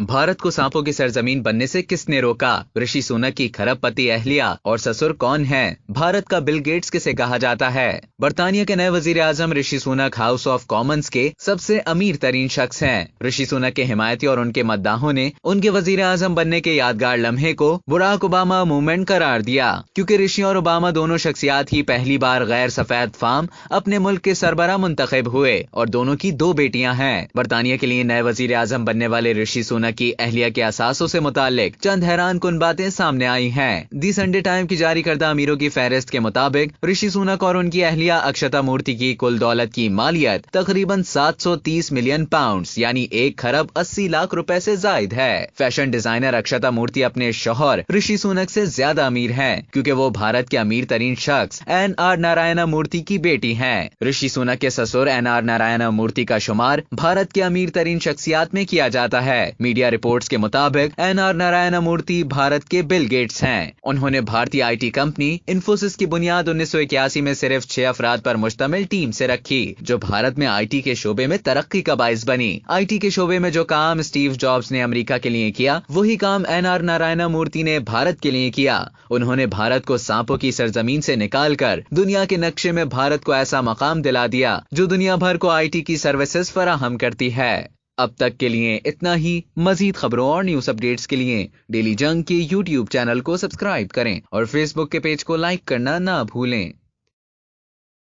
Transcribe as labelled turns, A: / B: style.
A: भारत को सांपों की सरजमीन बनने से किसने रोका? ऋषि सुनक की खरबपति अहलिया और ससुर कौन हैं? भारत का बिल गेट्स किसे कहा जाता है? बर्तानिया के नए वजीर आजम Rishi Sunak house of Commons के सबसे अमीर तरीन शख्स हैं। ऋषि सुनक के हिमायती और उनके मद्दाहों ने उनके वजीर आजम बनने के यादगार लम्हे को बराक ओबामा मूवमेंट करार दिया, क्योंकि ऋषि और ओबामा दोनों शख्सियात ही पहली बार गैर सफेद फार्म अपने मुल्क के सरबरा मुंतखब हुए और दोनों की दो बेटियां हैं। बर्तानिया के लिए नए वजीर आजम बनने वाले ऋषि सुनक की अहलिया के असासों से मुतालिक चंद हैरान कुन बातें सामने आई हैं। दी संडे टाइम की जारी करदा अमीरों की फहरिस्त के मुताबिक ऋषि सुनक और उनकी अहलिया अक्षता मूर्ति की कुल दौलत की मालियत तकरीबन 730 मिलियन पाउंड्स यानी 1 खरब 80 लाख रुपए से जायद है। फैशन डिजाइनर अक्षता मूर्ति अपने शौहर ऋषि सुनक से ज्यादा अमीर हैं, क्योंकि वो भारत के अमीर तरीन शख्स NR नारायण मूर्ति की बेटी हैं। ऋषि सुनक के ससुर NR नारायण मूर्ति का शुमार भारत के अमीर तरीन शख्सियात में किया जाता है। मीडिया रिपोर्ट्स के मुताबिक NR नारायण मूर्ति भारत के बिल गेट्स हैं। उन्होंने भारतीय IT कंपनी इन्फोसिस की बुनियाद 1981 में सिर्फ 6 अफराद पर मुश्तमिल टीम से रखी, जो भारत में IT के शोबे में तरक्की का बाइस बनी। IT के शोबे में जो काम स्टीव जॉब्स ने अमेरिका के लिए किया, वही काम NR नारायण मूर्ति ने भारत के लिए किया। उन्होंने भारत को सांपों की सरजमीन से निकालकर दुनिया के नक्शे में भारत को ऐसा मकाम दिला दिया जो दुनिया भर को IT की सर्विसेज फराहम करती है। अब तक के लिए इतना ही। मजीद खबरों और न्यूज अपडेट्स के लिए डेली जंग के YouTube चैनल को सब्सक्राइब करें और Facebook के पेज को लाइक करना ना भूलें।